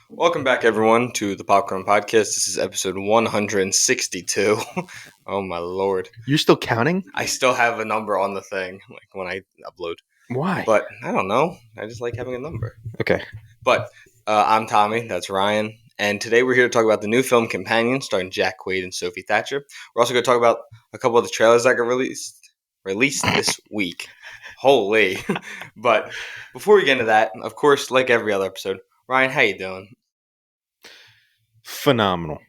Welcome back, everyone, to the Popcorn Podcast. This is episode 162. Oh, my Lord. You're still counting? I still have a number on the thing, like when I upload. Why? But I don't know. I just like having a number. Okay. But I'm Tommy. That's Ryan. And today we're here to talk about the new film Companion, starring Jack Quaid and Sophie Thatcher. We're also going to talk about a couple of the trailers that got released this week. Holy. But before we get into that, of course, like every other episode, Ryan, how you doing? Phenomenal.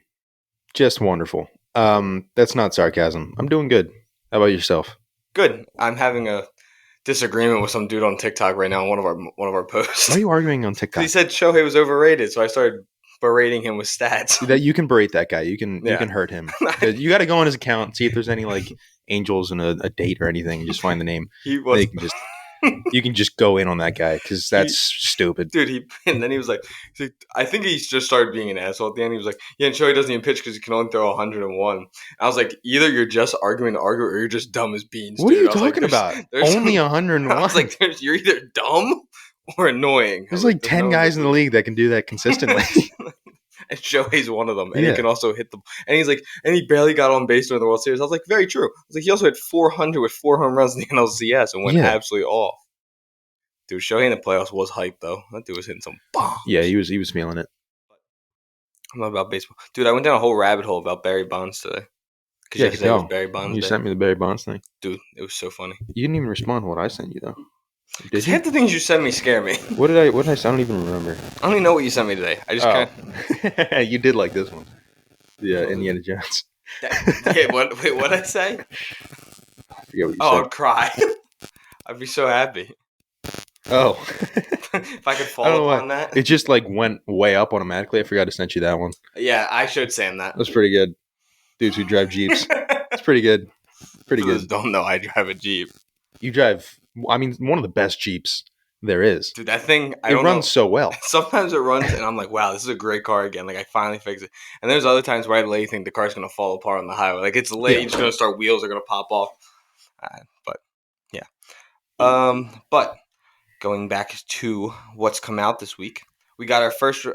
Just wonderful. That's not sarcasm. I'm doing good. How about yourself? Good. I'm having a disagreement with some dude on TikTok right now on one of our posts. Why are you arguing on TikTok? He said Shohei was overrated, so I started berating him with stats. That you can berate that guy. You can hurt him. You got to go on his account and see if there's any like angels in a date or anything. And just find the name. You can just go in on that guy because that's stupid. Dude, and then he was like, I think he just started being an asshole at the end. He was like, yeah, and Shohei doesn't even pitch because he can only throw 101. I was like, either you're just arguing to argue or you're just dumb as beans. What dude. are you talking about? Only 101? I was like, you're either dumb or annoying. There's like 10 guys in the league that can do that consistently. And Shohei's one of them, and he can also hit the. And he's like, and he barely got on base during the World Series. I was like, very true. I was like, he also hit 400 with 4 home runs in the NLCS and went absolutely off. Dude, Shohei in the playoffs was hype though. That dude was hitting some bombs. Yeah, he was feeling it. I'm not about baseball, dude. I went down a whole rabbit hole about Barry Bonds today. Yeah, it was Barry Bonds. You sent me the Barry Bonds thing, dude. It was so funny. You didn't even respond to what I sent you though. Did you? Half the things you sent me scare me. What did I say? I don't even remember. I don't even know what you sent me today. I just kind of... You did like this one. Yeah, Indiana Jones. Wait, what did I say? I forget what you said. I'd cry. I'd be so happy. Oh. If I could follow up on that. It just like went way up automatically. I forgot to send you that one. Yeah, I showed Sam that. That's pretty good. Dudes who drive Jeeps. It's pretty good. Pretty good. Those don't know I drive a Jeep. You drive... I mean, one of the best Jeeps there is. Dude, that thing, it runs so well. Sometimes it runs, and I'm like, wow, this is a great car again. Like, I finally fixed it. And there's other times where I literally think the car's going to fall apart on the highway. Like, it's late, it's going to start, wheels are going to pop off. But, yeah. But, going back to what's come out this week, we got our first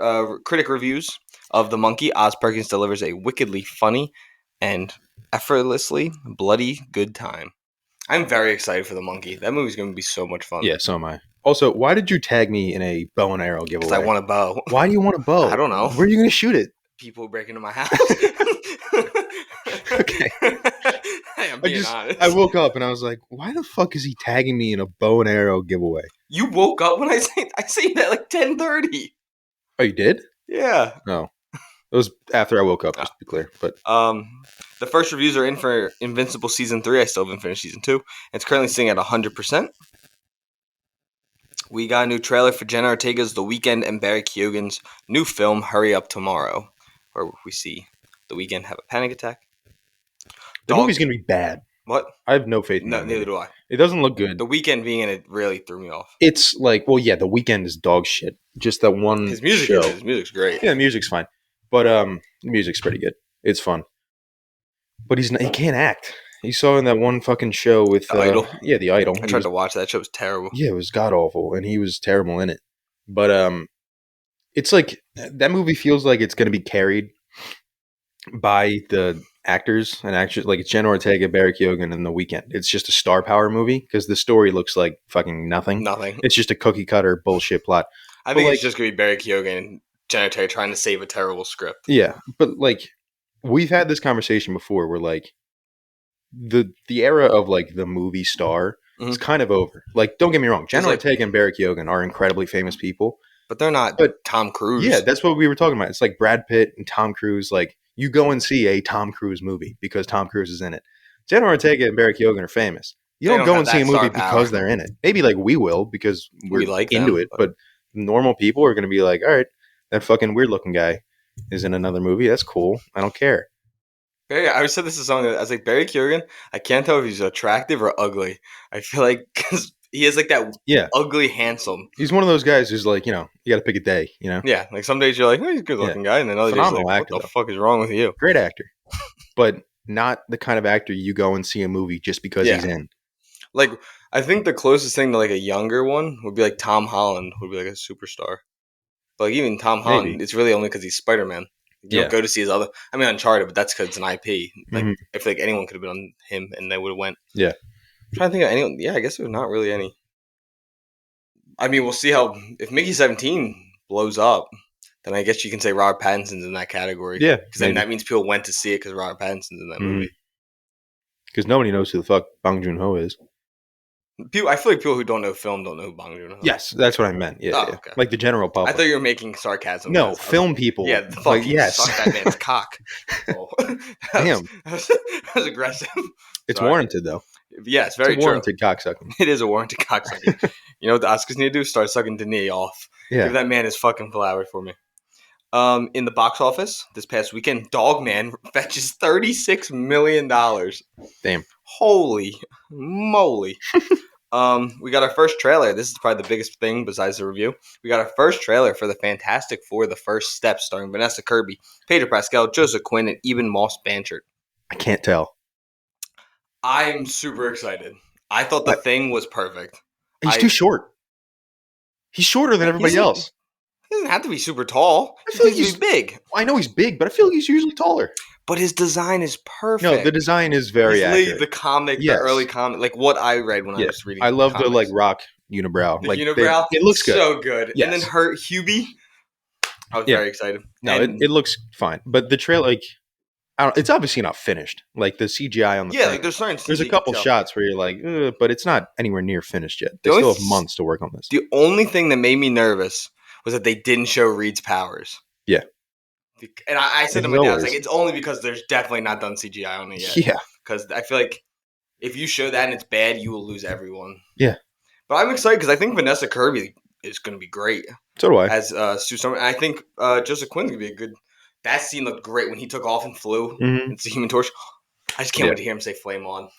critic reviews of The Monkey. Oz Perkins delivers a wickedly funny and effortlessly bloody good time. I'm very excited for The Monkey. That movie's going to be so much fun. Yeah, so am I. Also, why did you tag me in a bow and arrow giveaway? Because I want a bow. Why do you want a bow? I don't know. Where are you going to shoot it? People break into my house. Okay. Hey, I'm being honest. I woke up and I was like, why the fuck is he tagging me in a bow and arrow giveaway? You woke up when I say that like 10:30. Oh, you did? Yeah. No. It was after I woke up, just to be clear. But the first reviews are in for Invincible Season 3. I still haven't finished Season 2. It's currently sitting at 100%. We got a new trailer for Jenna Ortega's The Weeknd and Barry Keoghan's new film, Hurry Up Tomorrow, where we see The Weeknd have a panic attack. The movie's going to be bad. What? I have no faith in that. No, neither do I. It doesn't look good. The Weeknd being in it really threw me off. It's like, well, yeah, The Weeknd is dog shit. Just that one His music's great. Yeah, the music's fine. But the music's pretty good. It's fun. But he can't act. You saw in that one fucking show with The Idol. Yeah, The Idol. I tried to watch that show. It was terrible. Yeah, it was god awful, and he was terrible in it. But it's like that movie feels like it's going to be carried by the actors and actors. Like it's Jenna Ortega, Barry Keoghan, and The Weeknd. It's just a star power movie because the story looks like fucking nothing. It's just a cookie cutter bullshit plot. I think it's just going to be Barry Keoghan and Jenna Ortega trying to save a terrible script. Yeah, but like we've had this conversation before where like the era of like the movie star is kind of over. Like, don't get me wrong, Jenna Ortega and Barry Keoghan are incredibly famous people, but they're not Tom Cruise. Yeah, that's what we were talking about. It's like Brad Pitt and Tom Cruise. Like, you go and see a Tom Cruise movie because Tom Cruise is in it. Jenna Ortega and Barry Keoghan are famous. You don't go and see a movie because they're in it. Maybe like we will because we're like into it, but normal people are going to be like, all right, that fucking weird looking guy is in another movie. That's cool. I don't care. I always said this to someone. I was like, Barry Keoghan, I can't tell if he's attractive or ugly. I feel like because he is like that ugly, handsome. He's one of those guys who's like, you know, you got to pick a day, you know? Yeah, like some days you're like, oh, he's a good looking guy. And then other days you're like, what the fuck is wrong with you? Great actor. But not the kind of actor you go and see a movie just because he's in. Like, I think the closest thing to like a younger one would be like Tom Holland would be like a superstar. But like, even Tom Maybe. Holland, it's really only because he's Spider-Man. You don't go to see his other. I mean, Uncharted, but that's because it's an IP. Like, I feel like anyone could have been on him, and they would have went. Yeah. I'm trying to think of anyone. Yeah, I guess there's not really any. I mean, we'll see how if Mickey 17 blows up, then I guess you can say Robert Pattinson's in that category. Yeah, because then that means people went to see it because Robert Pattinson's in that movie. Because nobody knows who the fuck Bong Joon-ho is. I feel like people who don't know film don't know who Bong Joon-ho is. Yes, that's what I meant. Yeah, yeah. Okay. Like the general public. I thought you were making sarcasm. No, film people. Yeah, the fucking yes. suck that man's cock. Oh. Damn. That was aggressive. It's warranted, though. Yeah, it's very it's a warranted cocksucking. It is a warranted cocksucking. You know what the Oscars need to do? Start sucking Denis off. Yeah. Give that man his fucking flower for me. In the box office this past weekend, Dogman fetches $36 million. Damn. Holy moly. We got our first trailer. This is probably the biggest thing besides the review. We got our first trailer for the Fantastic Four, The First Step, starring Vanessa Kirby, Pedro Pascal, Joseph Quinn, and even Moss Blanchard. I can't tell. I'm super excited. I thought the thing was perfect. He's too short. He's shorter than everybody else. He doesn't have to be super tall. I feel like he's big. I know he's big, but I feel like he's usually taller. But his design is perfect. No, the design is very accurate. The comic, the early comic, like what I read when I was reading. I love the like rock unibrow. The like unibrow, it looks good. So good. Yes. And then her Hubie. I was very excited. No, it looks fine. But the trailer, like, it's obviously not finished. Like the CGI on the like there's a couple shots where you're like, but it's not anywhere near finished yet. They still have months to work on this. The only thing that made me nervous was that they didn't show Reed's powers. Yeah. And I said to my dad, I was like, it's only because there's definitely not done CGI on it yet. Yeah. Because I feel like if you show that and it's bad, you will lose everyone. Yeah. But I'm excited because I think Vanessa Kirby is going to be great. So do I. As Sue Summer. And I think Joseph Quinn's going to be a good. That scene looked great when he took off and flew. It's the Human Torch. I just can't wait to hear him say "Flame on."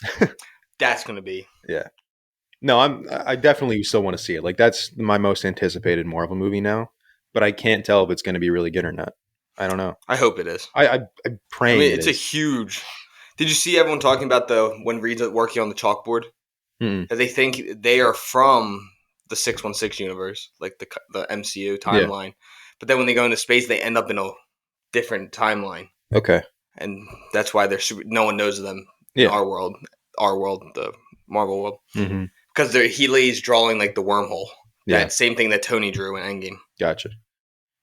That's going to be. Yeah. No, I definitely still want to see it. Like that's my most anticipated Marvel movie now, but I can't tell if it's going to be really good or not. I don't know. I hope it is. I'm praying. I mean, it's a huge. Did you see everyone talking about when Reed's working on the chalkboard? That they think they are from the 616 universe, like the MCU timeline. Yeah. But then when they go into space, they end up in a different timeline. Okay. And that's why no one knows them in our world, the Marvel world. Because he's drawing like the wormhole. Yeah. That same thing that Tony drew in Endgame. Gotcha.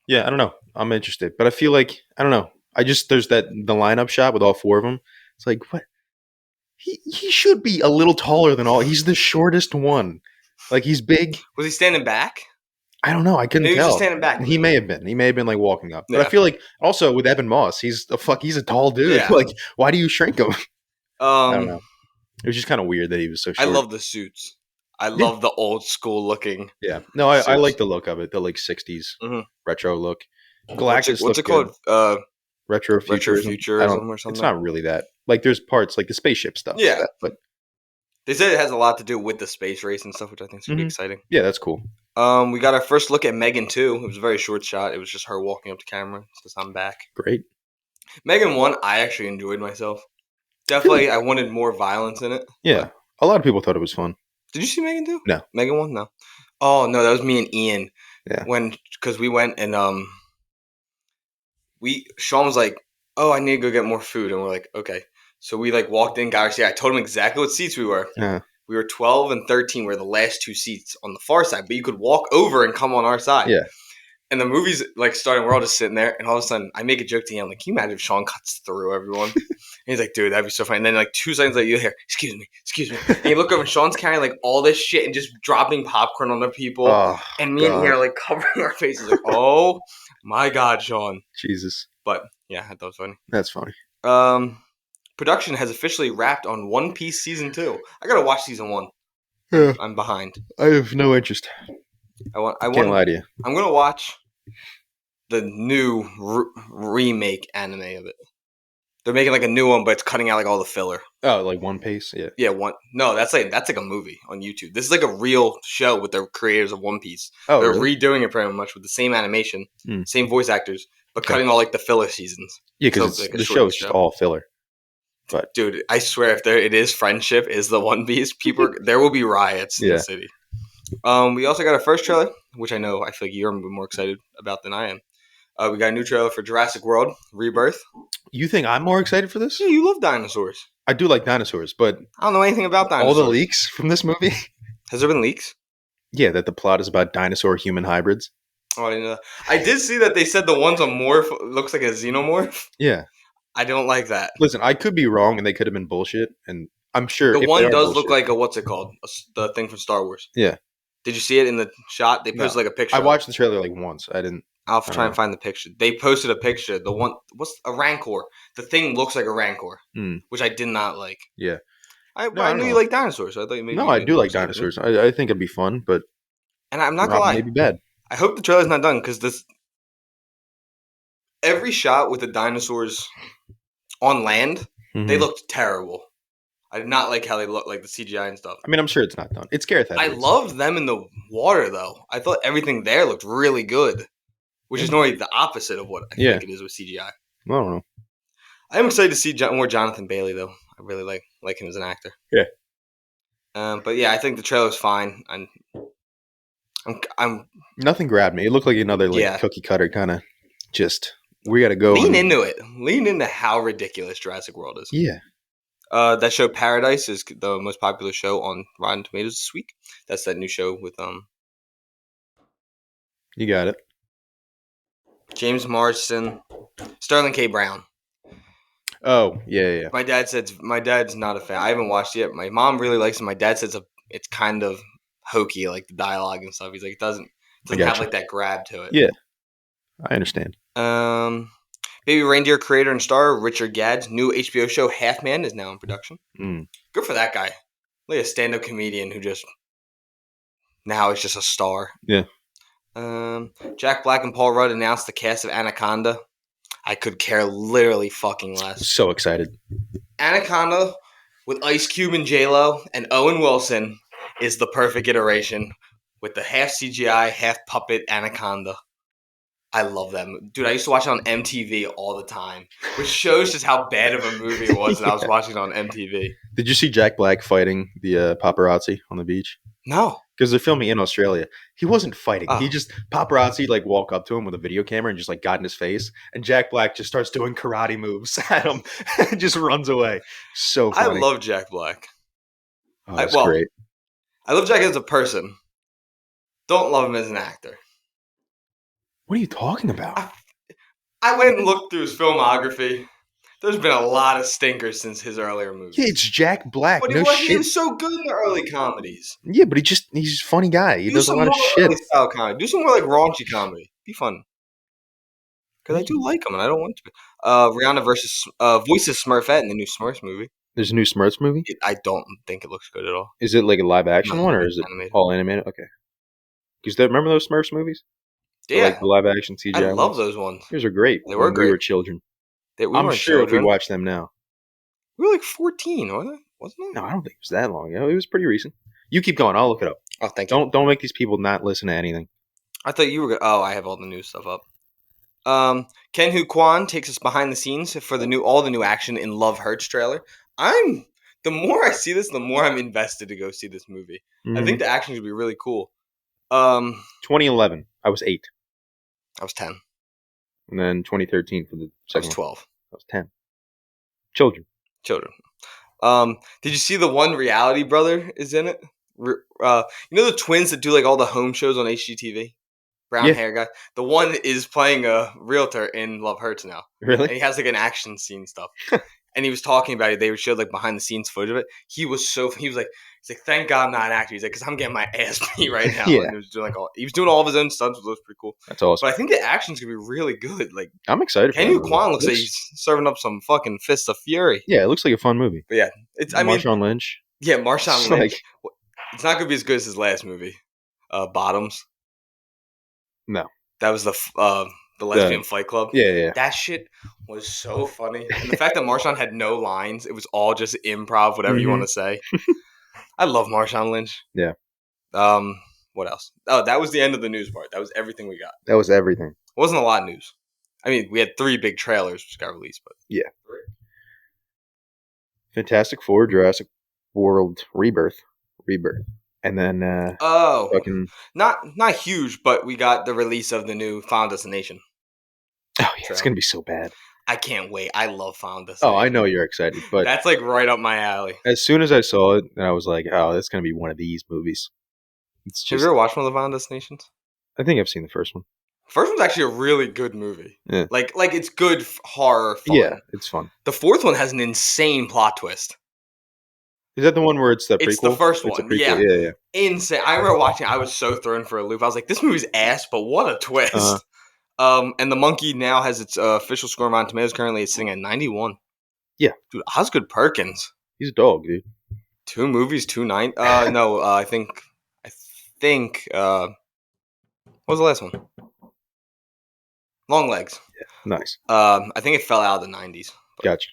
Yeah, I don't know. I'm interested. But I feel like, I don't know. There's the lineup shot with all four of them. It's like, what? He should be a little taller than all. He's the shortest one. Like, he's big. Was he standing back? I don't know. I couldn't tell. He was just standing back. He may have been. He may have been, like, walking up. But I feel like, also, with Evan Moss, he's a tall dude. Yeah. Like, why do you shrink him? I don't know. It was just kind of weird that he was so short. I love the suits. I love the old school looking. Yeah. No, I like the look of it. The, like, 60s retro look. Galactus what's it called? Retro futurism or something. It's not really that. Like there's parts like the spaceship stuff. Yeah, but they said it has a lot to do with the space race and stuff, which I think is gonna be exciting. Yeah, that's cool. We got our first look at Megan 2. It was a very short shot. It was just her walking up to camera. Says I'm back. Great. Megan 1, I actually enjoyed myself. Definitely, I wanted more violence in it. Yeah, a lot of people thought it was fun. Did you see Megan 2? No. Megan 1? No. Oh no, that was me and Ian. Yeah. Because we went and Sean was like, oh, I need to go get more food. And we're like, okay. So we like walked in, got our seat. I told him exactly what seats we were. Yeah. We were 12 and 13 were the last two seats on the far side, but you could walk over and come on our side. Yeah. And the movie's like starting, we're all just sitting there, and all of a sudden I make a joke to him, like, can you imagine if Sean cuts through everyone? And he's like, dude, that'd be so funny. And then like 2 seconds later, you hear, excuse me. And you look over and Sean's carrying like all this shit and just dropping popcorn on the people. Oh, and me and he are like covering our faces like, oh my God, Sean. Jesus. But yeah, I thought it was funny. That's funny. Production has officially wrapped on One Piece Season 2. I gotta watch Season 1. Yeah. I'm behind. I have no interest. Can't lie to you. I'm gonna watch the new remake anime of it. They're making like a new one, but it's cutting out like all the filler. Oh, like One Piece, yeah. Yeah, No, that's like a movie on YouTube. This is like a real show with the creators of One Piece. Oh, they're really? redoing it pretty much with the same animation, same voice actors, but cutting all like the filler seasons. Yeah, because like the show's just all filler. But dude, I swear, if it is friendship is the One Piece, there will be riots in the city. We also got our first trailer, which I feel like you're more excited about than I am. We got a new trailer for Jurassic World Rebirth. You think I'm more excited for this? Yeah, you love dinosaurs. I do like dinosaurs, but I don't know anything about all the dinosaurs. leaks from this movie. Has there been leaks? Yeah, that the plot is about dinosaur-human hybrids. Oh, I didn't know. I did see that they said the one's a morph looks like a xenomorph. Yeah. I don't like that. Listen, I could be wrong, and they could have been bullshit, and I'm sure The if they one are does bullshit, look like what's it called? The thing from Star Wars. yeah. Did you see it in the shot? They No, posted like a picture. I watched the trailer like once. I didn't. I'll I try don't and find the picture. They posted a picture. The one, what's a rancor? The thing looks like a rancor, know. which I did not like. Yeah. No, I I don't knew you know. like dinosaurs, so I thought maybe No, you'd I be do more like excited for it. dinosaurs. I think it'd be fun, but And I'm not gonna Rob lie. may be bad. I hope the trailer's not done because this every shot with the dinosaurs on land, they Mm-hmm. looked terrible. I did not like how they looked, like the CGI and stuff. I mean, I'm sure it's not done. It's Gareth I Edwards. loved them in the water though. I thought everything there looked really good, which is normally the opposite of what I feel like it is with CGI. I don't know. I'm excited to see more Jonathan Bailey though. I really like him as an actor. Yeah. But yeah, I think the trailer's fine. I'm Nothing grabbed me. It looked like another like yeah. cookie cutter kind of. Just we got to go. Lean into it. Lean into how ridiculous Jurassic World is. Yeah. That show Paradise is the most popular show on Rotten Tomatoes this week. That's that new show with You got it. James Marsden, Sterling K. Brown. Oh yeah. My dad's not a fan. I haven't watched it yet. My mom really likes it. My dad says it's kind of hokey, like the dialogue and stuff. He's like, it doesn't have like that grab to it. Yeah, I understand. Baby Reindeer creator and star Richard Gadd's new HBO show Half Man is now in production. Good for that guy. Like a stand-up comedian who just now is just a star. Yeah. Jack Black and Paul Rudd announced the cast of Anaconda. I could care literally fucking less. So excited. Anaconda with Ice Cube and J-Lo and Owen Wilson is the perfect iteration with the half CGI, half puppet Anaconda. I love them. Dude, I used to watch it on MTV all the time, which shows just how bad of a movie it was that I was watching it on MTV. Did you see Jack Black fighting the paparazzi on the beach? No. Because they're filming in Australia. He wasn't fighting. He just, paparazzi like walk up to him with a video camera and just like got in his face. And Jack Black just starts doing karate moves at him and just runs away. So funny. I love Jack Black. Oh, that's great. I love Jack as a person. Don't love him as an actor. What are you talking about? I went and looked through his filmography. There's been a lot of stinkers since his earlier movies. Yeah, it's Jack Black. But he was so good in the early comedies. Yeah, but he's a funny guy. He does a lot of shit. Style comedy. Do some more like raunchy comedy. Be fun. Because I do like him and I don't want to. Rihanna versus voices Smurfette in the new Smurfs movie. There's a new Smurfs movie? I don't think it looks good at all. Is it like a live action one or is it animated? All animated? Okay. Because remember those Smurfs movies? Yeah. Like the live action CGI I love those ones. Those are great. They were great. We were children. I'm sure if we watch them now. We were like 14, wasn't it? No, I don't think it was that long ago. It was pretty recent. You keep going. I'll look it up. Oh, thank you. Don't make these people not listen to anything. I thought you were going to... Oh, I have all the new stuff up. Ken Hu Kwan takes us behind the scenes for all the new action in Love Hurts trailer. The more I see this, the more I'm invested to go see this movie. Mm-hmm. I think the action should be really cool. 2011. I was 8. I was 10. And then 2013 for the second. I was 12. I was 10. Children. Did you see the one reality brother is in it? You know the twins that do like all the home shows on HGTV? Brown hair guy. The one is playing a realtor in Love Hurts now. Really? And he has like an action scene stuff. And he was talking about it. They showed like behind the scenes footage of it. He was like, thank God I'm not an actor. He's like, because I'm getting my ass beat right now. Yeah. And he was doing all of his own stunts, which was pretty cool. That's awesome. But I think the action's gonna be really good. Like, I'm excited. Ken Hu Kwan looks like he's serving up some fucking fists of fury. Yeah, it looks like a fun movie. But yeah, Marshawn Lynch. Yeah, Marshawn Lynch. It's not gonna be as good as his last movie, Bottoms. No. That was the lesbian fight club. Yeah. That shit was so funny. And the fact that Marshawn had no lines, it was all just improv, whatever you want to say. I love Marshawn Lynch. Yeah. What else? Oh, that was the end of the news part. That was everything we got. That was everything. It wasn't a lot of news. I mean, we had 3 big trailers which got released, but yeah. Fantastic Four, Jurassic World, Rebirth. And then fucking not huge, but we got the release of the new Final Destination. Oh yeah, it's gonna be so bad. I can't wait. I love Final Destination. Oh, I know you're excited, but that's like right up my alley. As soon as I saw it, I was like, "Oh, that's gonna be one of these movies." It's just. Have you ever watched one of the Final Destinations? I think I've seen the first one. First one's actually a really good movie. Yeah. Like it's good horror fun. Yeah, it's fun. The fourth one has an insane plot twist. Is that the one where it's the prequel? It's the first one. It's a prequel. Yeah. Insane. I remember watching it. I was so thrown for a loop. I was like, this movie's ass, but what a twist. And The Monkey now has its official score on Rotten Tomatoes. Currently, it's sitting at 91. Yeah. Dude, Osgood Perkins. He's a dog, dude. 2 movies, 2 9. No, I think. What was the last one? Long Legs. Yeah, nice. I think it fell out of the 90s. Gotcha.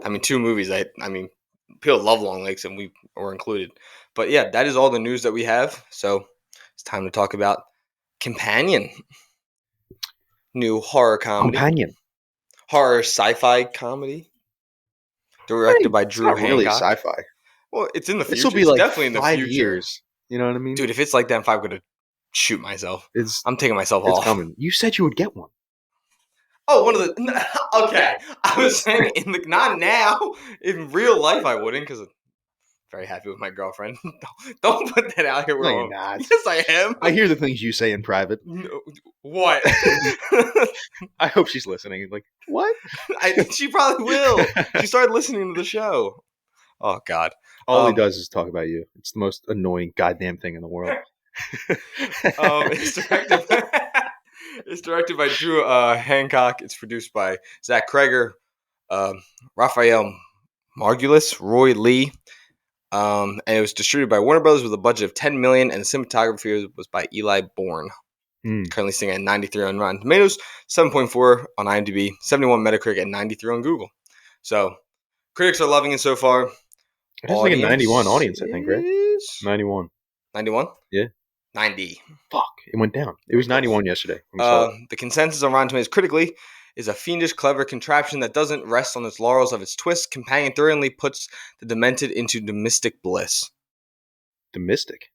I mean, 2 movies. I mean, people love Long Legs, and we were included. But yeah, that is all the news that we have. So it's time to talk about Companion. New horror comedy. Companion. Horror sci-fi comedy. Directed by Drew Hancock. Really sci-fi. Well, it's in the future. This will be like definitely in the 5 future. years. You know what I mean? Dude, if it's like that, I'm going to shoot myself. I'm taking myself it's off. Coming. You said you would get one. Oh, one of the... Okay. I was saying, not now. In real life, I wouldn't, because I'm very happy with my girlfriend. Don't put that out here. No, you're not. Yes, I am. I hear the things you say in private. No, what? I hope she's listening. Like, what? She probably will. She started listening to the show. Oh, God. All he does is talk about you. It's the most annoying goddamn thing in the world. It's directed by Drew Hancock. It's produced by Zach Kreger, Raphael Margulis, Roy Lee, and it was distributed by Warner Brothers with a budget of $10 million, and the cinematography was by Eli Bourne. Currently sitting at 93 on Rotten Tomatoes, 7.4 on IMDb, 71 Metacritic, and 93 on Google. So critics are loving it so far. It's like a 91 audience, I think, right? 91. 91? Yeah. 90. Fuck, it went down. It was 91 yesterday. The consensus on Rotten Tomatoes critically is a fiendish, clever contraption that doesn't rest on its laurels of its twist. Companion thoroughly puts the demented into domestic bliss. Domestic,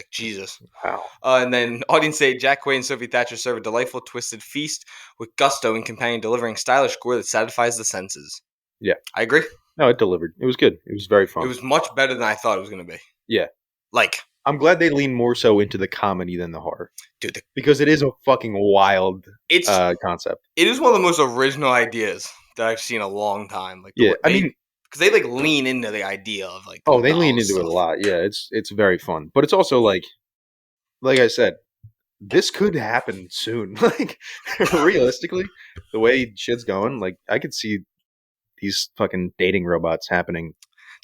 Jesus. Wow. And then audience say Jack Quaid and Sophie Thatcher serve a delightful, twisted feast with gusto in Companion, delivering stylish gore that satisfies the senses. Yeah. I agree. No, it delivered. It was good. It was very fun. It was much better than I thought it was going to be. Yeah. Like... I'm glad they lean more so into the comedy than the horror. Dude. Because it is a fucking wild concept. It is one of the most original ideas that I've seen in a long time. Like, yeah, I mean... Because they, like, lean into the idea of, like... Oh, they lean into it a lot. Yeah, it's very fun. But it's also, like I said, this could happen soon. Like, realistically, the way shit's going, like, I could see these fucking dating robots happening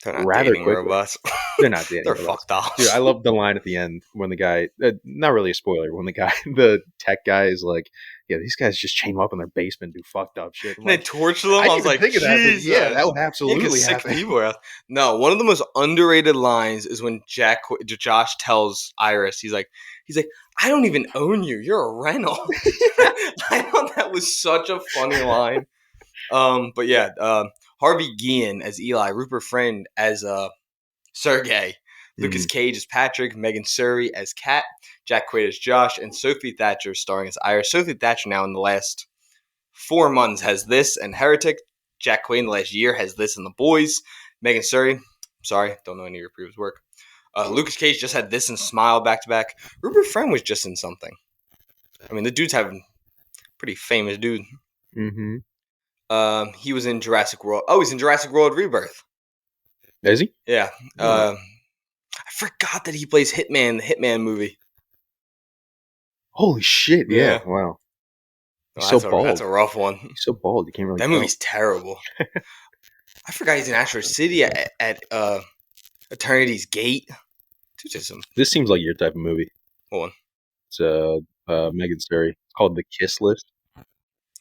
rather quickly. Robots. They're not dating They're robots. fucked up. Dude, I love the line at the end when the guy, not really a spoiler, when the tech guy is like, yeah, these guys just chain them up in their basement and do fucked up shit. They torture them? I was like, think of that, but yeah, that would absolutely happen. People are, no, one of the most underrated lines is when Josh tells Iris, he's like, I don't even own you. You're a rental. I thought that was such a funny line. But yeah, Harvey Guillen as Eli, Rupert Friend as Sergey, Lucas Cage as Patrick, Megan Surrey as Kat, Jack Quaid as Josh, and Sophie Thatcher starring as Iris. Sophie Thatcher now in the last 4 months has this and Heretic. Jack Quaid in the last year has this and The Boys. Megan Surrey, sorry, don't know any of your previous work. Lucas Cage just had this and Smile back to back. Rupert Friend was just in something. I mean, the dude's having pretty famous dude. Mm-hmm. He was in Jurassic World. Oh, he's in Jurassic World Rebirth. Is he? Yeah. I forgot that he plays Hitman in the Hitman movie. Holy shit! Yeah. Wow. He's so bald. That's a rough one. He's so bald. You can't really. That movie's terrible. I forgot he's in Astro City at Eternity's Gate. This seems like your type of movie. What one? It's Megan Surrey. It's called The Kiss List. Let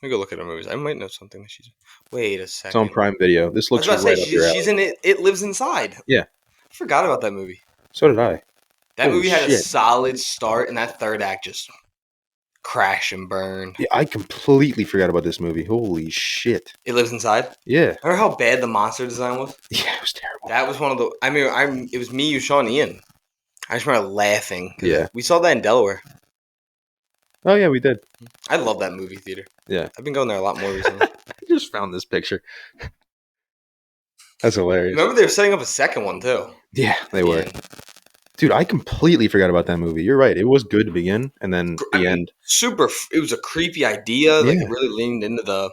me go look at her movies. I might know something that she's. Wait a second. It's on Prime Video. This looks right up your alley. She's in it. It Lives Inside. Yeah. I forgot about that movie. So did I. That movie had a solid start, and that third act just crashed and burned. Yeah, I completely forgot about this movie. Holy shit. It Lives Inside? Yeah. Remember how bad the monster design was? Yeah, it was terrible. That was one of the... it was me, you, Sean, Ian. I just remember laughing. Yeah. We saw that in Delaware. Oh, yeah, we did. I love that movie theater. Yeah. I've been going there a lot more recently. I just found this picture. That's hilarious. Remember they were setting up a second one, too. Yeah, they were. Dude, I completely forgot about that movie. You're right. It was good to begin, and then the end. It was a creepy idea. Like, Yeah. it really leaned into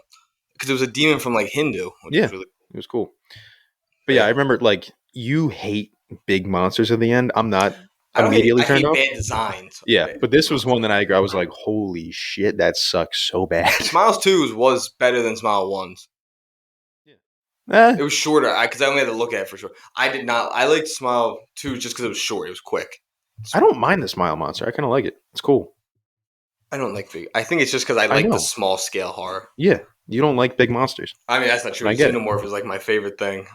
because it was a demon from, like, Hindu. Which was really, it was cool. But yeah, I remember, like, you hate big monsters at the end. I'm not immediately turned off. I hate bad designs. Yeah, but this was one that I was like, holy shit, that sucks so bad. Smiles 2 was better than Smile 1's. Yeah. It was shorter because I only had to look at it for sure. I did not. I liked Smile 2 just because it was short. It was quick. I don't mind the Smile monster. I kind of like it. It's cool. I don't like big. I think it's just because I like the small scale horror. Yeah, you don't like big monsters. I mean, that's not true. Xenomorph is like my favorite thing.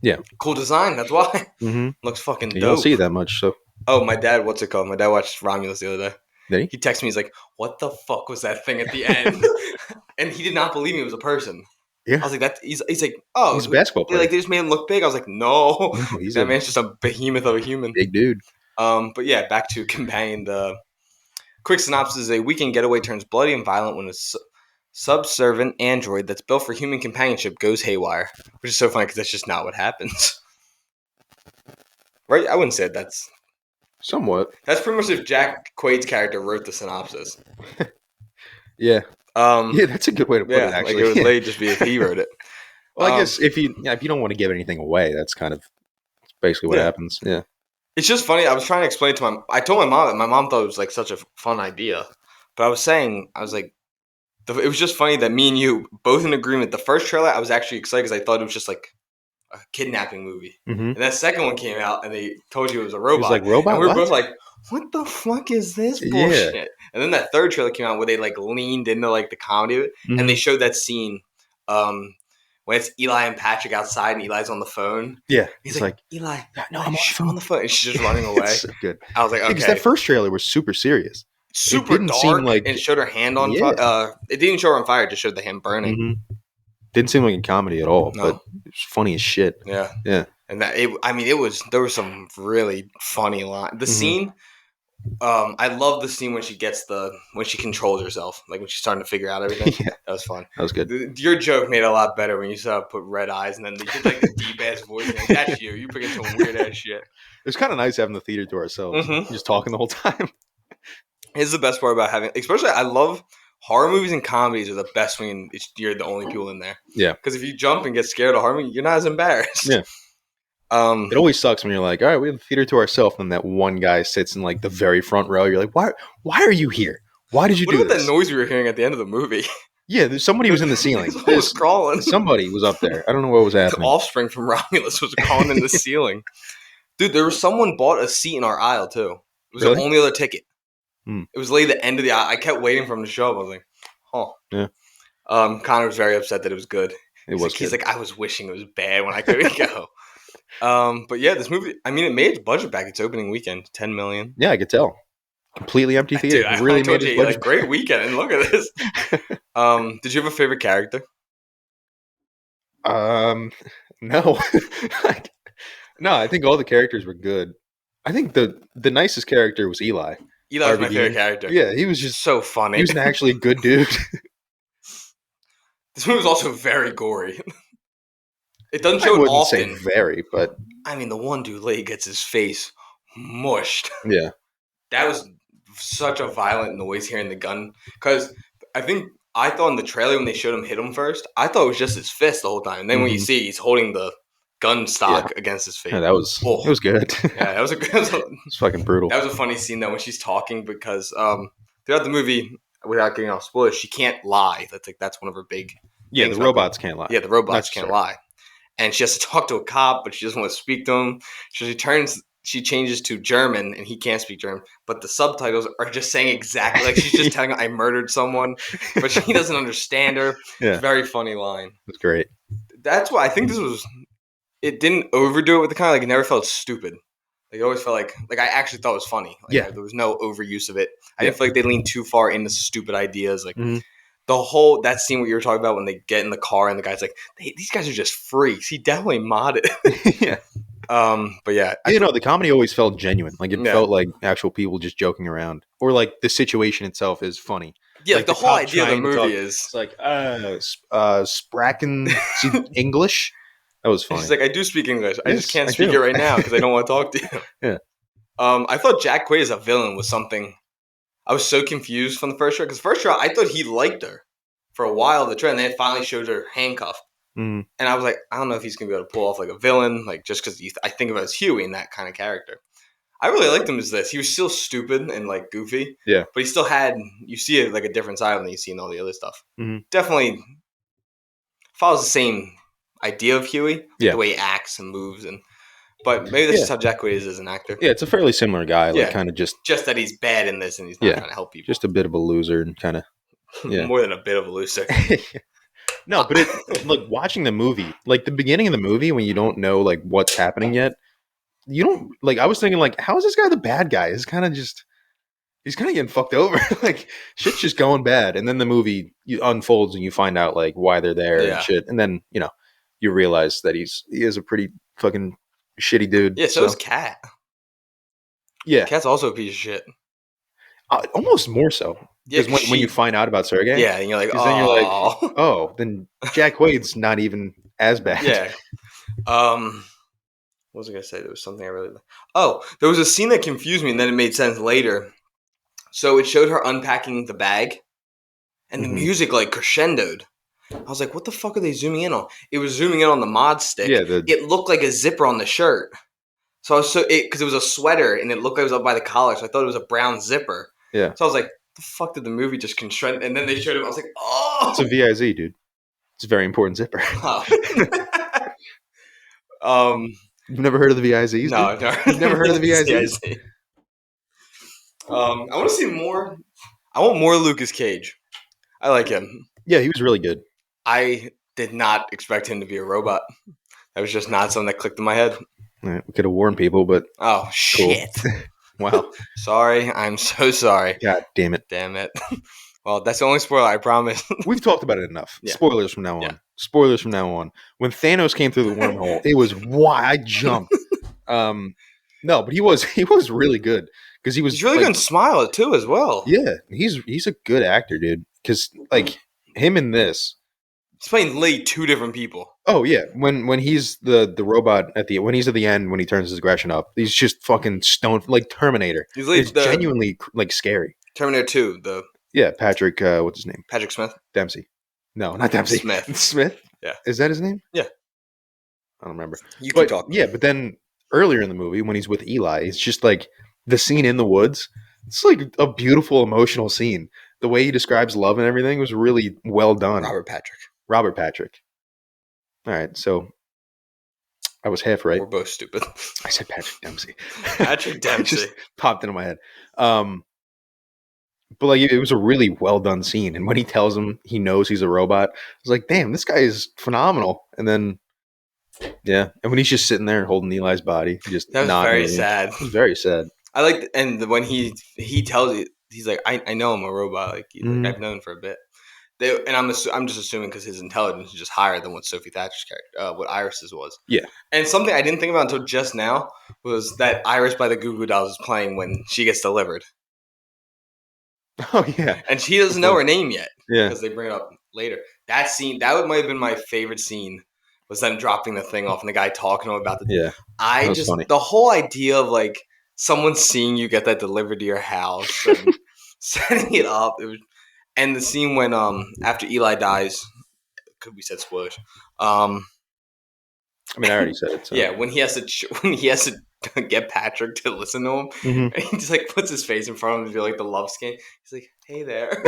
Yeah. Cool design. That's why. Mm-hmm. Looks fucking dope. You don't see that much, so. Oh, my dad. What's it called? My dad watched Romulus the other day. Did he? He texted me. He's like, "What the fuck was that thing at the end?" And he did not believe me it was a person. Yeah. I was like, "That." He's like, "Oh, he's a basketball player. Like they just made him look big." I was like, "No, he's that man's just a behemoth of a human." Big dude. But yeah, back to Companion. The quick synopsis is: a weekend getaway turns bloody and violent when a subservient android that's built for human companionship goes haywire. Which is so funny because that's just not what happens. Right? I wouldn't say that's somewhat. That's pretty much if Jack Quaid's character wrote the synopsis. Yeah. Yeah, that's a good way to put it. Actually, like it would just be if he wrote it. Well, I guess if you don't want to give anything away, that's kind of basically what happens. Yeah. It's just funny. I was trying to explain to I told my mom that my mom thought it was like such a fun idea, but I was like, it was just funny that me and you both in agreement. The first trailer, I was actually excited because I thought it was just like a kidnapping movie, and that second one came out and they told you it was a robot. It was like robot. And we were both like, "What the fuck is this bullshit?" Yeah. And then that third trailer came out where they like leaned into like the comedy of it, and they showed that scene when it's Eli and Patrick outside and Eli's on the phone. Yeah, he's like, "Eli, no, I'm on the phone." And she's just running away. So good. I was like, "Okay." Because that first trailer was super serious. Super dark, and it showed her hand on fire. It didn't show her on fire; it just showed the hand burning. Mm-hmm. Didn't seem like a comedy at all, but it was funny as shit. Yeah, yeah. And there was some really funny lines. The scene, I love the scene when she controls herself, like when she's starting to figure out everything. Yeah. That was fun. That was good. Your joke made it a lot better when you saw her put red eyes and then they did like the deep ass voice. And, like, that's you. You bring in some weird ass shit. It was kind of nice having the theater to ourselves, just talking the whole time. It's the best part about having, especially I love horror movies and comedies are the best when you're the only people in there. Yeah. Because if you jump and get scared of horror movie, you're not as embarrassed. Yeah. It always sucks when you're like, all right, we have the theater to ourselves, and that one guy sits in like the very front row. You're like, why are you here? Why did you do this? What about that noise we were hearing at the end of the movie? Yeah, somebody was in the ceiling. Was crawling. Somebody was up there. I don't know what was happening. The offspring from Romulus was crawling in the ceiling. Dude, there was someone bought a seat in our aisle too. It was the only other ticket. It was late at the end of the aisle. I kept waiting for him to show up. I was like, oh. Yeah. Connor was very upset that it was good. He's like, I was wishing it was bad when I couldn't go. But yeah, this movie, I mean, it made its budget back its opening weekend, $10 million. Yeah, I could tell. Completely empty theater. Dude, really made its budget. Like, great weekend, and look at this. Did you have a favorite character? No. No, I think all the characters were good. I think the nicest character was Eli. Eli was my favorite character. Yeah, he was just so funny. He was an actually good dude. This movie was also very gory. It doesn't show it often. Say very, but I mean, the one dude lady gets his face mushed. Yeah, that was such a violent noise hearing the gun. Because I thought in the trailer when they showed him hit him first, I thought it was just his fist the whole time. And then when you see he's holding the gun stock against his face. Yeah, it was good. Yeah, that was it's fucking brutal. That was a funny scene though when she's talking because throughout the movie, without getting off spoilers, she can't lie. That's one of her big things. The robots can't lie. Yeah, the robots can't lie. And she has to talk to a cop, but she doesn't want to speak to him. So she changes to German, and he can't speak German. But the subtitles are just saying exactly like she's just telling him, I murdered someone, but she doesn't understand her. Yeah. Very funny line. That's great. That's why I think it didn't overdo it with the kind of, like, it never felt stupid. Like, it always felt like I actually thought it was funny. Like, there was no overuse of it. I didn't feel like they leaned too far into stupid ideas. Like, that scene what you were talking about when they get in the car and the guy's like, these guys are just freaks. He definitely modded. Yeah. But yeah, The comedy always felt genuine. Like it felt like actual people just joking around, or like the situation itself is funny. Yeah, like Like the the whole cop idea of the trying to movie talk. is It's like Spracken English. That was she's funny. like, I do speak English. I just Yes, can't I speak it do. right now because I don't want to talk to you. Yeah. I thought Jack Quaid as a villain was something. I was so confused from the first show because first show I thought he liked her for a while. The trend, and then finally showed her handcuffed, Mm. and I was like, I don't know if he's gonna be able to pull off like a villain, like just because I think of it as Huey and that kind of character. I really liked him as this. He was still stupid and like goofy, Yeah. but he still had you see it like a different side than you see in all the other stuff. Mm-hmm. Definitely follows the same idea of Huey, like Yeah. the way he acts and moves, but maybe that's just how Jack Quaid is as an actor. Yeah, it's a fairly similar guy. Like kind of just that he's bad in this and he's not trying to help people. Just a bit of a loser and kind of more than a bit of a loser. No, but like watching the movie, like the beginning of the movie when you don't know like what's happening yet, you don't like. I was thinking like, how is this guy the bad guy? He's kind of getting fucked over. Like shit's just going bad, and then the movie unfolds and you find out like why they're there and shit, and then you realize that he is a pretty fucking shitty dude. Yeah, so is Cat. Yeah, Cat's also a piece of shit. Almost more so. Because when you find out about Sergey, and you're like, then you're like, oh, then Jack Quaid's not even as bad. Yeah. What was I gonna say? There was something I really liked. Oh, there was a scene that confused me, and then it made sense later. So it showed her unpacking the bag, and the music like crescendoed. I was like, what the fuck are they zooming in on? It was zooming in on the mod stick. Yeah, it looked like a zipper on the shirt. So I was because it was a sweater, and it looked like it was up by the collar, so I thought it was a brown zipper. Yeah. So I was like, the fuck did the movie just constrict? And then they showed him. I was like, oh, it's a VIZ, dude. It's a very important zipper. You've never heard of the VIZs? No, I've never. You've never heard of the VIZs? I want to see more. I want more Lucas Cage. I like him. Yeah, he was really good. I did not expect him to be a robot. That was just not something that clicked in my head. Right, we could have warned people, but oh shit! Wow. Sorry, I'm so sorry. God damn it! Damn it. Well, that's the only spoiler, I promise. We've talked about it enough. Yeah. Spoilers from now on. Yeah. Spoilers from now on. When Thanos came through the wormhole, it was why I jumped. No, but he was really good because he's really good in Smile too as well. Yeah, he's a good actor, dude. Because like him in this, he's playing late two different people. Oh yeah, when he's the robot when he's at the end when he turns his aggression up, he's just fucking stoned like Terminator. It's genuinely like scary. Terminator 2, Patrick. What's his name? Patrick Smith. Dempsey. No, not Dempsey. Smith. Yeah. Is that his name? Yeah. I don't remember. You can talk. Yeah, but then earlier in the movie when he's with Eli, it's just like the scene in the woods. It's like a beautiful emotional scene. The way he describes love and everything was really well done. Robert Patrick. All right, so I was half right. We're both stupid. I said Patrick Dempsey. Patrick Dempsey. Just popped into my head. But like it was a really well done scene, and when he tells him he knows he's a robot, I was like, "Damn, this guy is phenomenal." And then, and when he's just sitting there and holding Eli's body, just that was very sad. It was very sad. I like, and when he tells you, he's like, "I know I'm a robot. Like, I've known for a bit." And I'm just assuming because his intelligence is just higher than what Sophie Thatcher's character, what Iris's was. Yeah. And something I didn't think about until just now was that Iris by the Goo Goo Dolls is playing when she gets delivered. Oh yeah. And she doesn't know her name yet. Yeah. Because they bring it up later. That scene, that might have been my favorite scene, was them dropping the thing off and the guy talking to him about the. Yeah. Funny. The whole idea of like someone seeing you get that delivered to your house and setting it up. And the scene when after Eli dies, could we said spoilers? I mean, I already said it. So. Yeah, when he has to get Patrick to listen to him, and he just like puts his face in front of him to do like the love scan. He's like, "Hey there."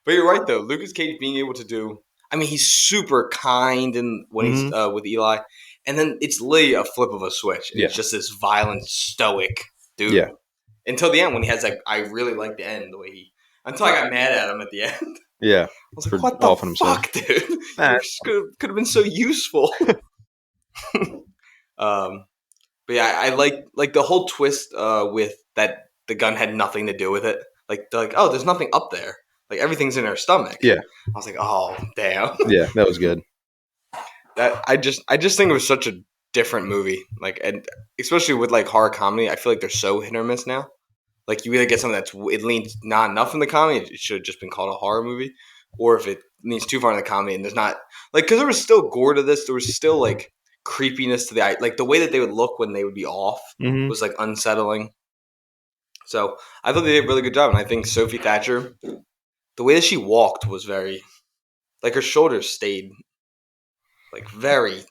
But you're right though. Lucas Cage being able to do. I mean, he's super kind and when he's with Eli, and then it's literally a flip of a switch. And it's just this violent, stoic dude. Yeah. Until the end, when he has like, I really like the end the way he. Until I got mad at him at the end. Yeah, I was like, "What the fuck, dude? Could have been so useful." But yeah, I like the whole twist with that the gun had nothing to do with it. Like they're like, "Oh, there's nothing up there. Like everything's in her stomach." Yeah, I was like, "Oh, damn." Yeah, that was good. that I just think it was such a different movie. Like, and especially with like horror comedy, I feel like they're so hit or miss now. Like you either get something it leans not enough in the comedy, it should have just been called a horror movie, or if it leans too far in the comedy and there's not like because there was still gore to this, there was still like creepiness to the way that they would look when they would be off was like unsettling. So I thought they did a really good job, and I think Sophie Thatcher, the way that she walked was very like her shoulders stayed like very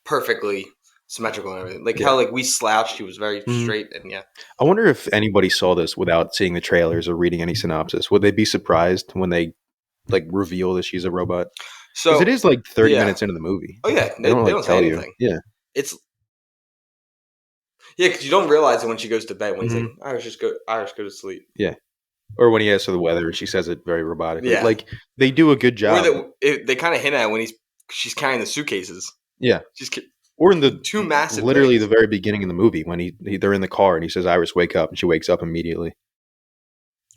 perfectly symmetrical and everything. Like how like we slouched, she was very straight and yeah. I wonder if anybody saw this without seeing the trailers or reading any synopsis. Would they be surprised when they like reveal that she's a robot? So because it is like 30 minutes into the movie. Oh yeah, they don't say tell anything. you. Yeah, it's because you don't realize it when she goes to bed. When he's like, Irish, go to sleep. Yeah, or when he asks for the weather and she says it very robotically. Yeah, like they do a good job. Or they kind of hint at it when she's carrying the suitcases. Yeah, she's or in the two massive, literally things. The very beginning of the movie when they're in the car and he says, "Iris, wake up," and she wakes up immediately.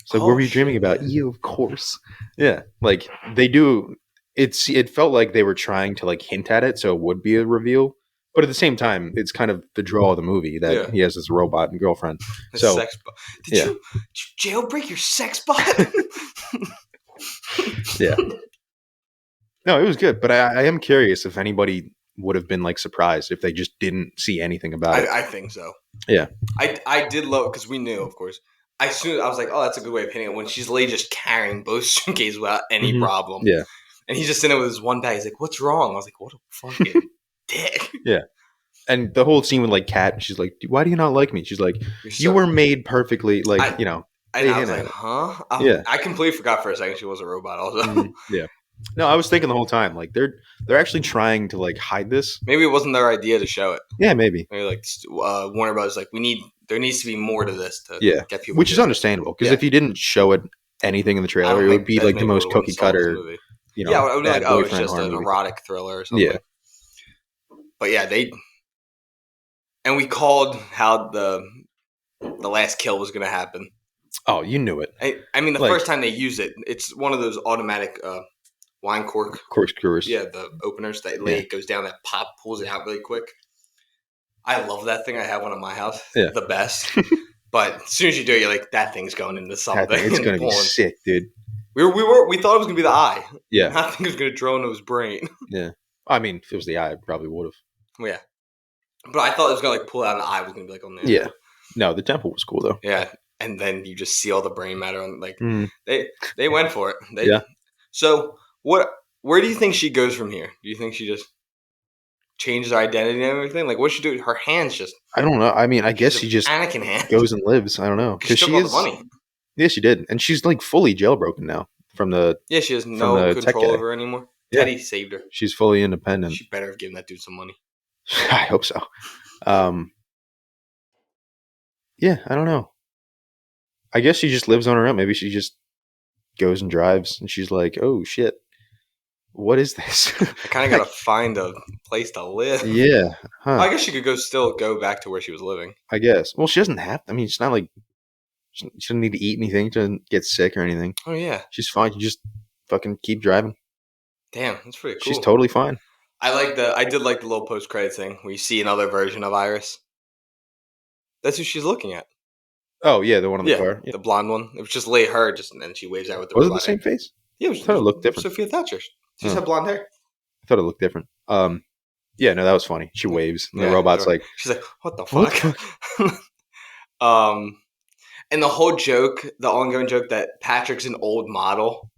So what were you dreaming about? You, of course. Yeah, like they do. It felt like they were trying to like hint at it, so it would be a reveal. But at the same time, it's kind of the draw of the movie that he has this robot and girlfriend. So, sex bot. Did you jailbreak your sex bot? Yeah. No, it was good, but I am curious if anybody would have been like surprised if they just didn't see anything about it. I think so. Yeah. I did love because we knew, of course. I was like, oh, that's a good way of hitting it when she's literally just carrying both suitcases without any problem. Yeah. And he's just sitting there with his one bag. He's like, what's wrong? I was like, what a fucking dick. Yeah. And the whole scene with like Kat, she's like, why do you not like me? She's like, you were made perfectly, like, And I was like, huh? I completely forgot for a second she was a robot also. Yeah. No, I was thinking the whole time, like they're actually trying to like hide this. Maybe it wasn't their idea to show it. Yeah, maybe. Maybe like Warner Brothers, like there needs to be more to this to get people. Which is understandable because if you didn't show it anything in the trailer, it would be like the most cookie cutter. I would be like, oh, it's just an erotic thriller or something. Yeah. But yeah, and we called how the last kill was going to happen. Oh, you knew it. I mean, the first time they use it, it's one of those automatic wine corkscrewers. Yeah, the openers that it goes down, that pulls it out really quick. I love that thing. I have one at my house. Yeah. The best. But as soon as you do it, you're like, that thing's going into something. It's going to be sick, dude. We thought it was going to be the eye. Yeah. I think it was going to drill into his brain. Yeah. I mean, if it was the eye, I probably would have. Yeah. But I thought it was going to like pull out, and the eye was going to be like on there. Yeah. No, the temple was cool though. Yeah. And then you just see all the brain matter on like they went for it. So where do you think she goes from here? Do you think she just changes her identity and everything? Like, what's she do? Her hands just. I don't know. I mean, I guess she just Anakin hand. Goes and lives. I don't know because she took all the money. Yeah, she did, and she's like fully jailbroken now from the. Yeah, she has no control over her anymore. Yeah. Teddy saved her. She's fully independent. She better have given that dude some money. I hope so. Yeah, I don't know. I guess she just lives on her own. Maybe she just goes and drives, and she's like, "Oh shit, what is this?" I kind of gotta find a place to live. Yeah, I guess she could still go back to where she was living. I guess. Well, she doesn't have. I mean, it's not like she doesn't need to eat anything to get sick or anything. Oh yeah, she's fine. You just fucking keep driving. Damn, that's pretty cool. She's totally fine. I did like the little post credit thing where you see another version of Iris. That's who she's looking at. Oh yeah, the one on the car, the blonde one. It was just her, and then she waves out with the. Was it the same face? Yeah, I thought it looked different. Sophia Thatcher. She just had blonde hair. I thought it looked different. Yeah, no, that was funny. She waves, and the robot's like, she's like, "What the fuck?" And the whole joke, the ongoing joke that Patrick's an old model.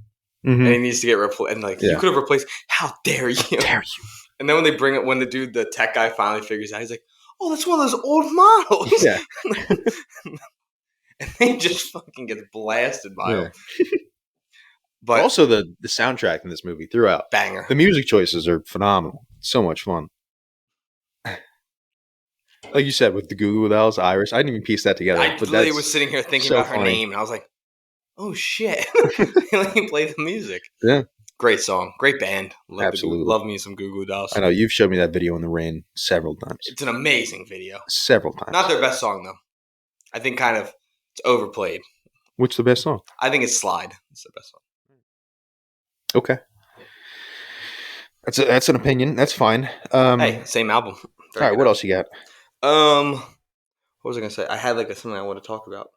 And he needs to get replaced. And like, you could have replaced. How dare you? Dare you? And then when they bring it, when the tech guy finally figures out, he's like, "Oh, that's one of those old models." Yeah. And they just fucking get blasted by him. But also the soundtrack in this movie throughout, banger. The music choices are phenomenal. It's so much fun. Like you said, with the Goo Goo Dolls, Iris, I didn't even piece that together. I literally was sitting here thinking about her name, and I was like, "Oh shit!" He played the music. Yeah, great song, great band. Absolutely, love me some Goo Goo Dolls. I know you've showed me that video in the rain several times. It's an amazing video. Several times. Not their best song though. I think kind of it's overplayed. What's the best song? I think it's Slide. It's the best song. Okay. That's an opinion. That's fine. Hey, same album. All Very right, good what album. else you got? What was I gonna say? I had like something I want to talk about.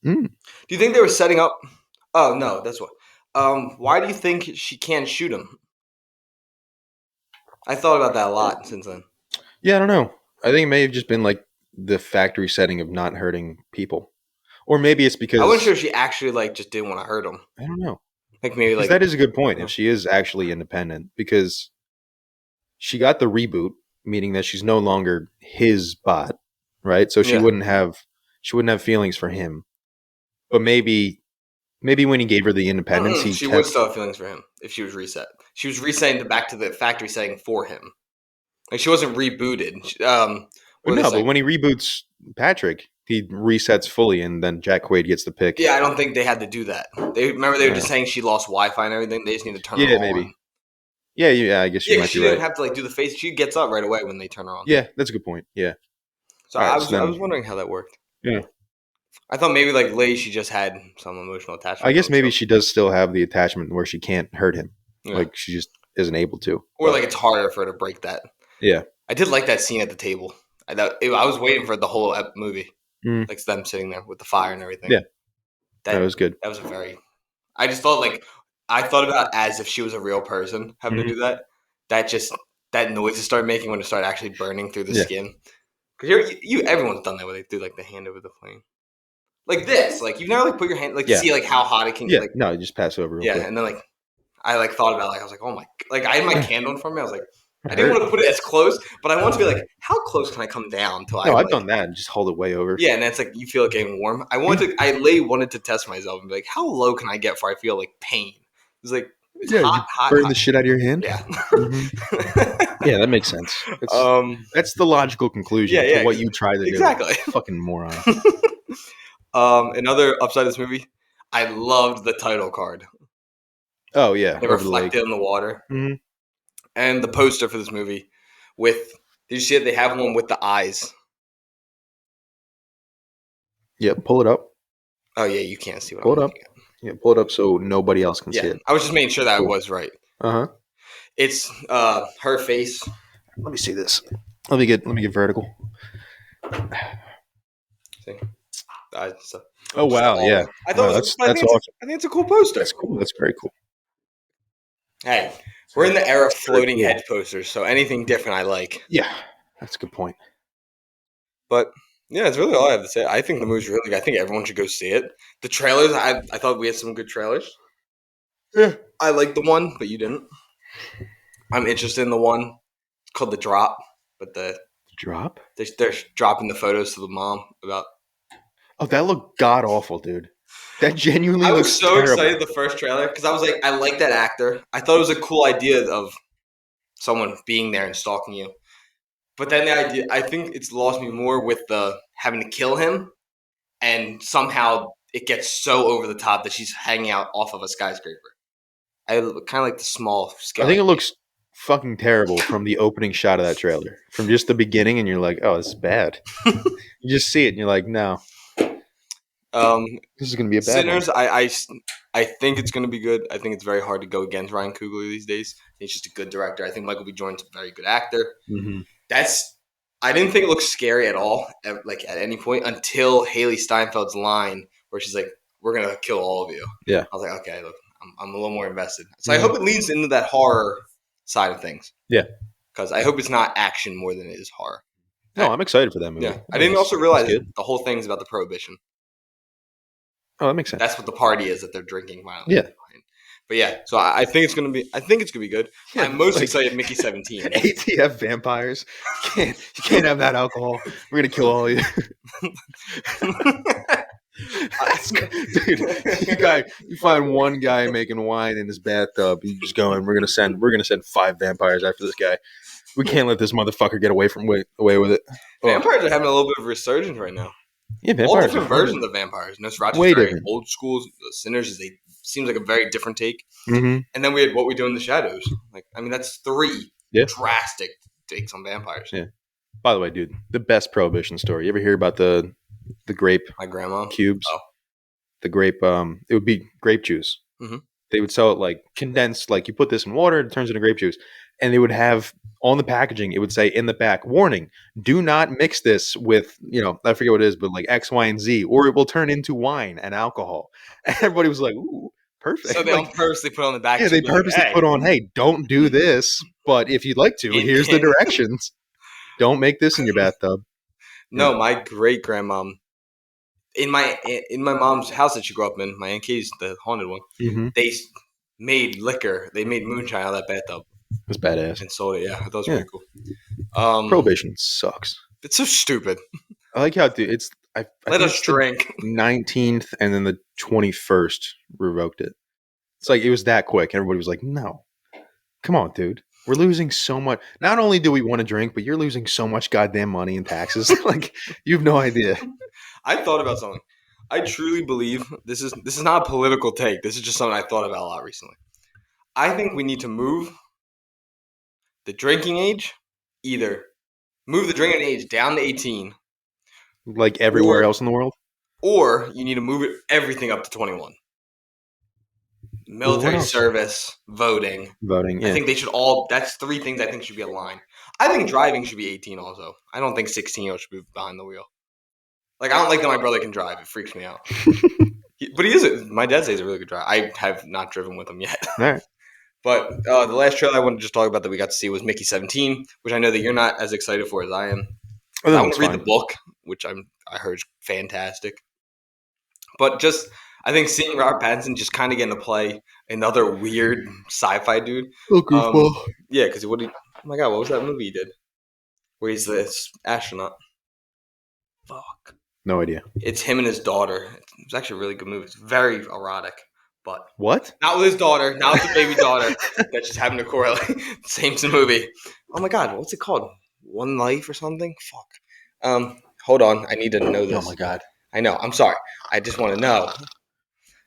Mm. Do you think they were setting up? Oh no, that's what. Why do you think she can't shoot him? I thought about that a lot since then. Yeah, I don't know. I think it may have just been like the factory setting of not hurting people, or maybe it's I wasn't because sure if she actually like just didn't want to hurt him. I don't know. Like maybe Because like that is a good point. uh, If she is actually independent, because she got the reboot, meaning that she's no longer his bot, right? So yeah. she wouldn't have feelings for him. But maybe when he gave her the independence, he She would kept. still have feelings for him if she was reset. She was resetting back to the factory setting for him. Like she wasn't rebooted. But What are they no, but saying? when he reboots Patrick, he resets fully, and then Jack Quaid gets the pick. Yeah, I don't think they had to do that. They remember they were just Yeah, saying she lost Wi-Fi and everything. They just need to turn her yeah, on. maybe. Yeah. I guess you Yeah, because might be she didn't right. have to like do the face. She gets up right away when they turn her on. Yeah, that's a good point. Yeah. So All I right. So was I then, was wondering how that worked. yeah, I thought maybe like Lay she just had some emotional I attachment to guess him. maybe So she does still have the attachment where she can't hurt him. yeah, Like she just isn't able to. or But like it's harder for her to break that. yeah. I did like that scene at the table. I was waiting for the whole movie, Mm, like them sitting there with the fire and everything. yeah. That That was good. that was a very. I just thought like I thought about it as if she was a real person having to Hmm. do that. That just that noise it started making when it started actually burning through the Yeah. skin. Because everyone's done that where they do like the hand over the flame, like this. Like you've never like put your hand like to Yeah. see like how hot it can Yeah. like No, you just pass over real yeah, quick. and then like I like thought about it, like I was like oh my like I had my Yeah. candle in front of me. I was like It I didn't hurt. want to put it as close, but I want to be like how close can I come down until I No, I've like done that and just hold it way over. yeah, and that's like you feel it getting warm. Yeah. I wanted to test myself and be like, how low can I get before I feel like pain? It's like it's Yeah. hot, You hot, burn hot. the shit out of your hand. Yeah. Hmm. Yeah, that makes sense. um. That's the logical Yeah. conclusion to Yeah. what you try to do. Exactly. Fucking moron. Another upside of this movie, I loved the title card. Oh yeah, They over the reflected lake. in the water, Hmm. and the poster for this movie with. Did you see it? They have one with the eyes. Yeah, pull it up. Oh yeah, you can't see what I'm Pull it looking up. at. Yeah, pull it up so nobody else can see Yeah, it. I was just making sure that I Cool. was right. Uh huh. It's her face. Let me see this. Let me get vertical. See? So Oh just wow, all. yeah. I thought Wow, it was. that's that's awesome. I think it's a cool poster. That's cool. That's very cool. Hey, we're in the era of That's very floating cool. head posters, so anything different I like. Yeah, that's a good point. But yeah, that's really all I have to say. I think the movie's really good. I think everyone should go see it. The trailers, I thought we had some good trailers. Yeah. I like the one, but you didn't. I'm interested in the one called The Drop, but Drop? they're dropping the photos to the mom about. Oh, that looked god awful, dude. That genuinely I was looks so terrible. excited the first trailer because I was like, I like that actor. I thought it was a cool idea of someone being there and stalking you. But then the idea, I think it's lost me more with the having to kill him, and somehow it gets so over the top that she's hanging out off of a skyscraper. I kind of like the small I scale think it idea. looks fucking terrible from the opening shot of that trailer. From just the beginning, and you're like, oh, this is bad. You just see it, and you're like, no, um, this is gonna be a bad one. Sinners, I think it's going to be good. I think it's very hard to go against Ryan Coogler these days. He's just a good director. I think Michael B. Jordan's a very good actor. Mm-hmm. That's I didn't think it looked scary at all, like at any point until Haley Steinfeld's line where she's like, "We're gonna kill all of you." Yeah. I was like, "Okay, look, I'm a little more invested." So I Mm-hmm. hope it leans into that horror side of things Yeah. because I hope it's not action more than it is horror. No, I'm excited for that Yeah, movie. I I think didn't also it's realize good. the whole thing is about the prohibition. Oh, that makes sense. That's what the party is that they're drinking violently. Yeah. But yeah, so I think it's gonna be. I think it's gonna be good. Yeah, I'm most like- excited. Mickey 17. ATF vampires. You can't have that alcohol. We're gonna kill all of you. Dude, you find one guy making wine in his bathtub. You just going. We're gonna send 5 vampires after this guy. We can't let this motherfucker get away with it. Oh. Vampires are having a little bit of a resurgence right now. Yeah, All vampires different are fun. versions of vampires. Nosferatu's Way very different. old school. The Sinners seems like a very different take. Mm-hmm. And then we had What We Do in the Shadows. Like, I mean, that's 3 Yeah. drastic takes on vampires. Yeah. By the way, dude, the best prohibition story. You ever hear about the grape My grandma. cubes? Oh. The grape. It would be grape juice. Mhm. They would sell it like condensed. Like you put this in water, it turns into grape juice. and they would have on the packaging, it would say in the back, warning, do not mix this with, I forget what it is, but like X, Y, and Z, or it will turn into wine and alcohol. And everybody was like, ooh, So perfect. they on purposely put on the back Yeah, to they be like, purposely hey. put on, hey, don't do this, but if you'd like to, here's the directions. Don't make this in your bathtub. Yeah. No, my great grandmom in my mom's house that she grew up in, my Aunt Katie's, the haunted one. Mm-hmm. They made liquor. They made moonshine out of that bathtub That's badass. and sold it. Yeah, that was Yeah. pretty cool. Prohibition sucks. It's so stupid. I like how it's. I Let think us it's drink. the 19th, and then the 21st revoked it. It's like it was that quick. Everybody was like, "No, come on, dude. We're losing so much. Not only do we want to drink, but you're losing so much goddamn money in taxes. Like, you have no idea." I thought about something. I truly believe this is not a political take. This is just something I thought about a lot recently. I think we need to move the drinking age, either move the drinking age down to 18, Like everywhere or else in the world. or you need to move everything up to 21. Well, what Military else? service, voting. Voting. Yeah. I think they should all. That's three things I think should be aligned. I think driving should be 18 also. I don't think 16-year-olds should be behind the wheel. Like, I don't like that my brother can drive. It freaks me out. But he is. My dad says he's a really good driver. I have not driven with him yet. All right. But the last trailer I wanted to just talk about that we got to see was Mickey 17, which I know that you're not as excited for as I am. Oh, I that want looks to read fine. the book, which I heard is fantastic. But just, I think seeing Robert Pattinson just kind of getting to play another weird sci-fi dude. Oh, goofball. Yeah, because oh my god, what was that movie he did? Where he's this astronaut. Fuck. No idea. It's him and his daughter. It's actually a really good movie. It's very erotic, but What? not with his daughter, not with the baby daughter. That just happened to correlate. Same movie. Oh my god, what's it called? One Life or something? Fuck. Hold on. I need to know this. Oh my god. I know. I'm sorry. I just want to know.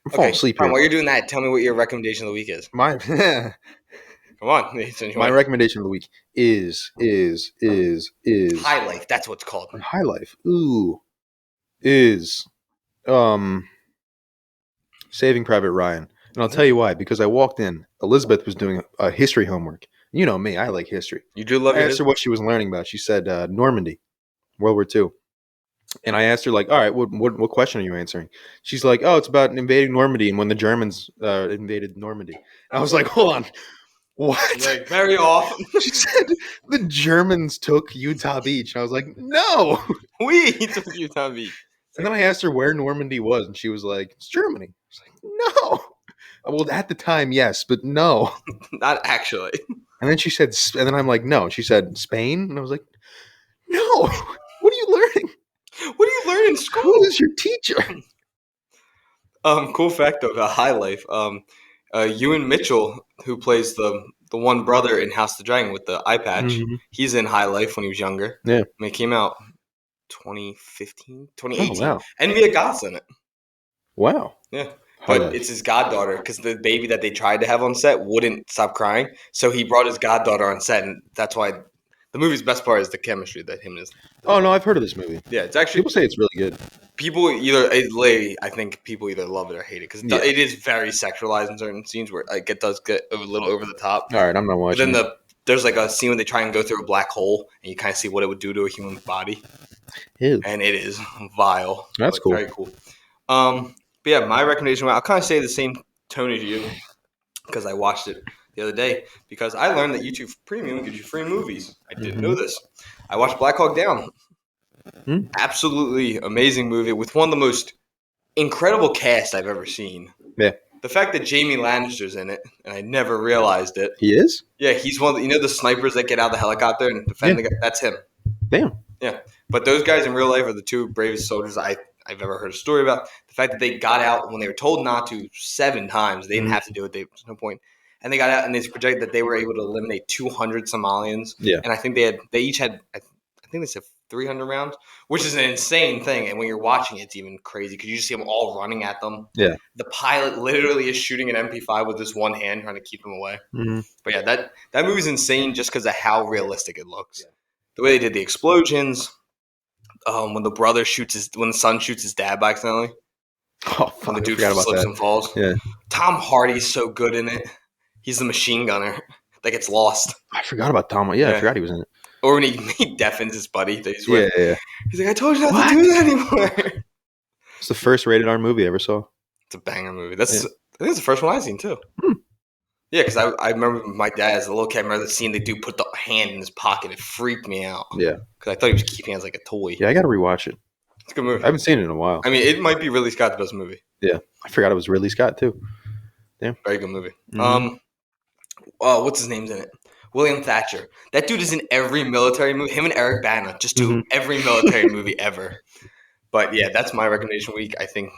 I'm falling asleep here. While you're doing that, tell me what your recommendation of the week is. My Come on. my recommendation of the week is High Life. That's what it's called. High Life. Ooh, is Saving Private Ryan, and I'll tell you why. Because I walked in, Elizabeth was doing a history homework. You know me, I like history. You do love I it. asked her what she was learning about. She said Normandy, World War II. And I asked her, like, all right, what question are you answering? She's like, oh, it's about invading Normandy and when the Germans invaded Normandy. And I was like, hold on, what? Like, very off. She said the Germans took Utah Beach. And I was like, no. We took Utah Beach. And then I asked her where Normandy was, and she was like, it's Germany. I was like, no. Well, at the time, yes, but no. Not actually. And then she said, and then I'm like, no. She said, Spain? And I was like, no. What are you learning? What do you learn in school? Who is your teacher? Cool fact about High Life. Ewan Mitchell, who plays the one brother in House of the Dragon with the eye patch, he's in High Life when he was younger. Yeah. I mean, it came out 2015, 2018. Oh, wow. And Mia Goth's in it. Wow. Yeah. But it's his goddaughter because the baby that they tried to have on set wouldn't stop crying. So he brought his goddaughter on set, and that's why the movie's best part is the chemistry that him and his. Oh, no, I've heard of this movie. Yeah, it's actually. People say it's really good. I think people either love it or hate it because it is very sexualized in certain scenes where like it does get a little over the top. All right, I'm not watching. But then there's like a scene when they try and go through a black hole and you kind of see what it would do to a human body. Ew. And it is vile. That's cool. Very cool. But yeah, my recommendation. I'll kind of say the same tone as you because I watched it the other day because I learned that YouTube Premium gives you free movies. I didn't know this. I watched Black Hawk Down. Absolutely amazing movie with one of the most incredible cast I've ever seen. Yeah. The fact that Jamie Lannister's in it, and I never realized it. He is? Yeah, he's one of the snipers that get out of the helicopter and defend the guy? That's him. Damn. Yeah. But those guys in real life are the two bravest soldiers I've ever heard a story about. The fact that they got out when they were told not to 7 times. They didn't have to do it. There's no point. And they got out and it's projected that they were able to eliminate 200 Somalians. Yeah. And I think they each had, I think they said 300 rounds, which is an insane thing. And when you're watching it, it's even crazy because you just see them all running at them. Yeah. The pilot literally is shooting an MP5 with this one hand trying to keep them away. Mm-hmm. But yeah, that movie's insane just because of how realistic it looks. Yeah. The way they did the explosions, when the son shoots his dad by accidentally. Oh, fuck, when the dude slips and falls. Yeah. Tom Hardy's so good in it. He's the machine gunner. that gets lost. I forgot about Tom. Yeah, I forgot he was in it. Or when he deafens his buddy that he's with. Yeah. He's like, I told you not to What? do that anymore. It's the first rated R movie I ever saw. It's a banger movie. Yeah. I think it's the first one I've seen too. Yeah, because I remember my dad as a little kid. I remember the scene they do put the hand in his pocket. It freaked me out. Yeah. Because I thought he was keeping it as like a toy. Yeah, I got to rewatch it. It's a good movie. I haven't seen it in a while. I mean, it might be Ridley Scott's best movie. Yeah, I forgot it was Ridley Scott too. Yeah, very good movie. Mm-hmm. What's his name's in it? William Thatcher. That dude is in every military movie. Him and Eric Bana just do every military movie ever. But yeah, that's my recommendation week. I think.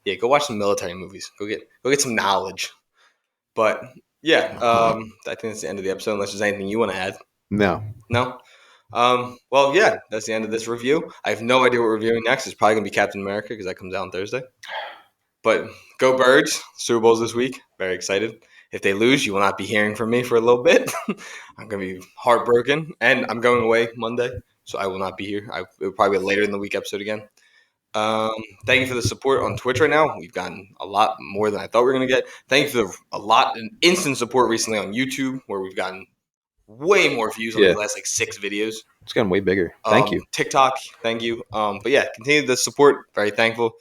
Yeah, go watch some military movies. Go get some knowledge. But yeah, I think that's the end of the episode. Unless there's anything you want to add. No. Well, yeah, that's the end of this review. I have no idea what we're reviewing next. It's probably gonna be Captain America because that comes out on Thursday. But go Birds! Super Bowl's this week. Very excited. If they lose, you will not be hearing from me for a little bit. I'm going to be heartbroken. And I'm going away Monday, so I will not be here. It will probably be later in the week episode again. Thank you for the support on Twitch right now. We've gotten a lot more than I thought we were going to get. Thank you for an instant support recently on YouTube, where we've gotten way more views on the last 6 videos. It's gotten way bigger. Thank you. TikTok, thank you. But yeah, continue the support. Very thankful.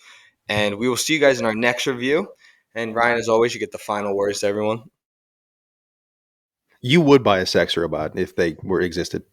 And we will see you guys in our next review. And Ryan, as always, you get the final words to everyone. You would buy a sex robot if they existed.